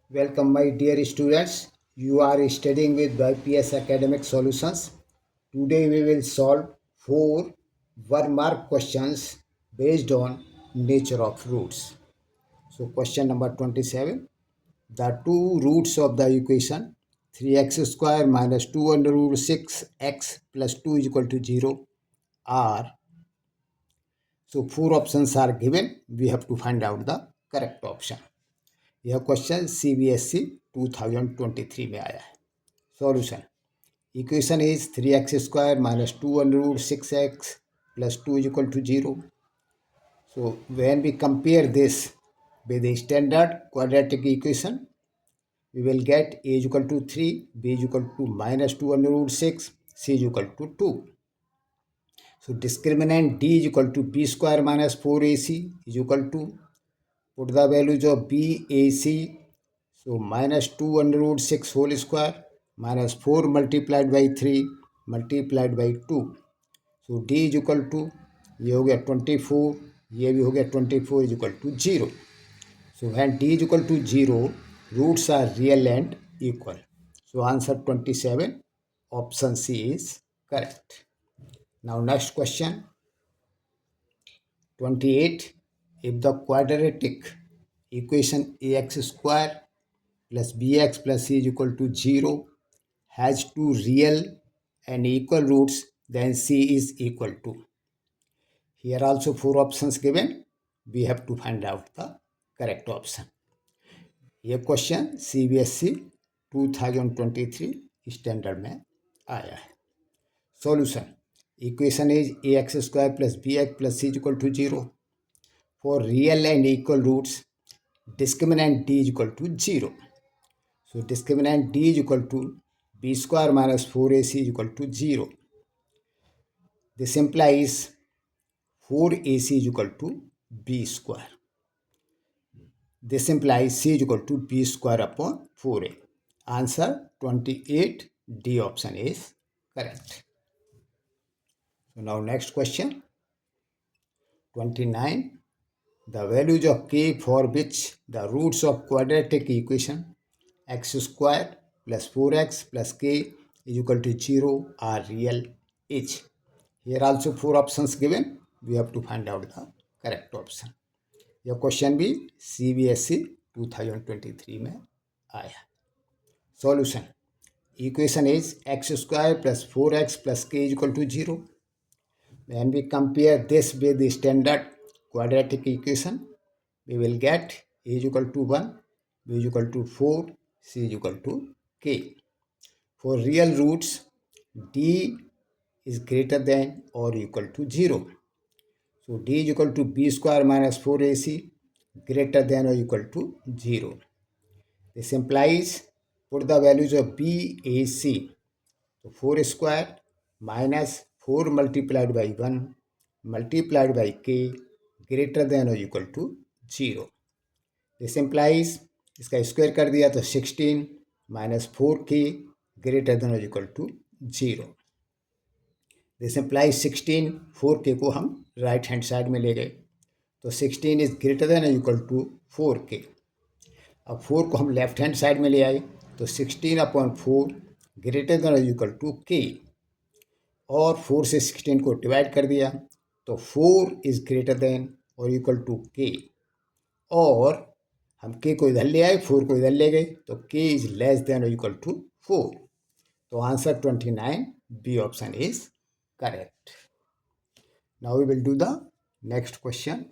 Welcome, my dear students. You are studying with YPS Academic Solutions. Today we will solve 4 1-mark questions based on nature of roots. So, question number 27. The two roots of the equation 3x square minus 2 under root 6x plus 2 is equal to 0 are. So, 4 options are given. We have to find out the correct option. यह question CBSE 2023 में आया है. Solution. Equation is 3x square minus 2 under root 6x plus 2 is equal to 0. So when we compare this with the standard quadratic equation, we will get a is equal to 3, b is equal to minus 2 under root 6, c is equal to 2. So discriminant d is equal to b square minus 4ac is equal to, put the values of b, a, c. So minus 2 under root 6 whole square minus 4 multiplied by 3 multiplied by 2. So d is equal to, ये हो गया 24, ये भी हो गया 24 is equal to 0. So when d is equal to 0, roots are real and equal. So answer 27, option C is correct. Now next question. 28. If the quadratic equation ax square plus bx plus c is equal to 0 has two real and equal roots, then c is equal to. Here also 4 options given. We have to find out the correct option. ये question CBSE 2023 standard में आया है. Solution. Equation is ax square plus bx plus c equal to 0. For real and equal roots, discriminant d is equal to 0. So discriminant d is equal to b square minus 4ac is equal to 0. This implies 4ac is equal to b square. This implies c is equal to b square upon 4a. Answer 28, D option is correct. So now next question. 29. The values of k for which the roots of quadratic equation x square plus 4x plus k is equal to 0 are real is. Here also 4 options given. We have to find out the correct option. यह question भी CBSE 2023 में आया. Solution. Equation is x square plus 4x plus k is equal to 0. When we compare this with the standard quadratic equation, we will get a is equal to 1, b is equal to 4, c is equal to k. For real roots, d is greater than or equal to 0. So d is equal to b square minus 4ac greater than or equal to 0. This implies, put the values of b, a, c. So 4 square minus 4 multiplied by 1 multiplied by k greater than or equal to 0. This implies, इसका square कर दिया तो 16 minus 4k greater than or equal to 0. This implies 16, 4k को हम right hand side में ले गए तो 16 इज ग्रेटर देन और इक्वल टू 4k. अब 4 को हम लेफ्ट हैंड साइड में ले आए तो 16 अपॉन 4 ग्रेटर देन और इक्वल टू k. और 4 से 16 को डिवाइड कर दिया तो 4 इज ग्रेटर देन और इक्वल टू k. और हम k को इधर ले आए, 4 को इधर ले गए तो k इज लेस देन और इक्वल टू 4. तो answer 29, B option is correct. Now we will do the next question.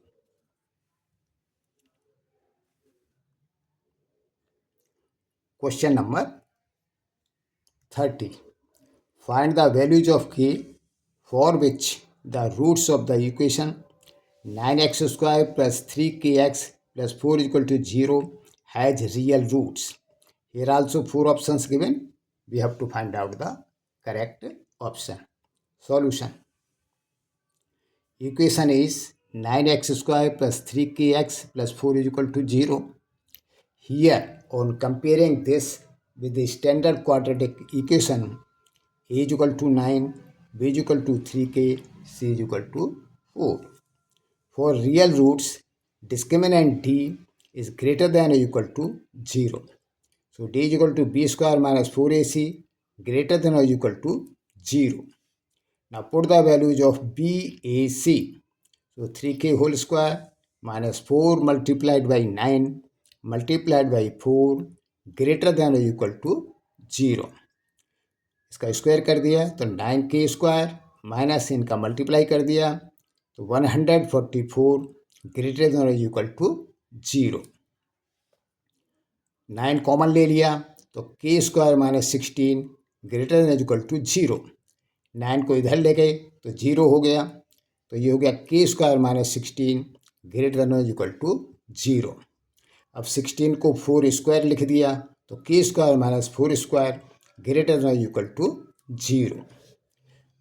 Question number 30. Find the values of k for which the roots of the equation 9x square plus 3kx plus 4 is equal to 0 has real roots. Here also 4 options given. We have to find out the correct option. Solution. Equation is 9x square plus 3kx plus 4 is equal to 0. Here, on comparing this with the standard quadratic equation, a is equal to 9, b is equal to 3k, c is equal to 4. For real roots, discriminant d is greater than or equal to 0. So D is equal to B square minus 4AC greater than or equal to 0. Now put the values of BAC. So 3K whole square minus 4 multiplied by 9 multiplied by 4 greater than or equal to 0. इसका square कर दिया तो 9K square minus इनका multiply कर दिया तो 144 greater than और equal to 0. 9 common ले लिया तो K square minus 16 greater than equal to 0. 9 को इधर ले गए तो 0 हो गया, तो ये हो गया K square minus 16 greater than equal to 0. अब 16 को 4 स्क्वायर लिख दिया तो K square minus 4 square greater than equal to 0.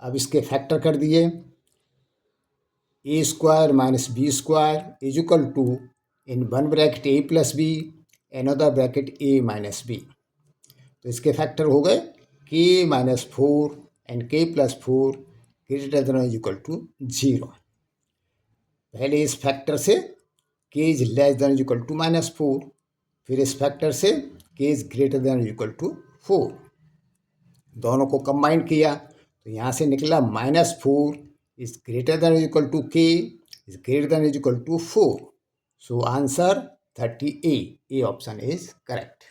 अब इसके फैक्टर कर दिए, A square minus B square is equal to in one bracket A plus B another bracket A minus B. तो इसके फैक्टर हो गए K minus 4 and K plus 4 greater than equal to 0. पहले इस फैक्टर से K is less than equal to minus 4, फिर इस factor से K is greater than equal to 4. दोनों को कंबाइन किया तो यहाँ से निकला -4 is greater than equal to K is greater than equal to 4. So answer 30A, A option is correct.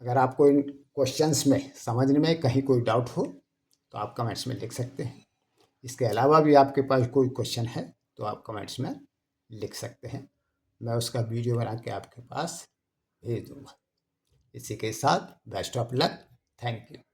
अगर आपको इन क्वेश्चंस में समझने में कहीं कोई डाउट हो तो आप कमेंट्स में लिख सकते हैं. इसके अलावा भी आपके पास कोई क्वेश्चन है तो आप कमेंट्स में लिख सकते हैं, मैं उसका वीडियो बना के आपके पास भेज दूँगा. इसी के साथ best of luck. Thank you.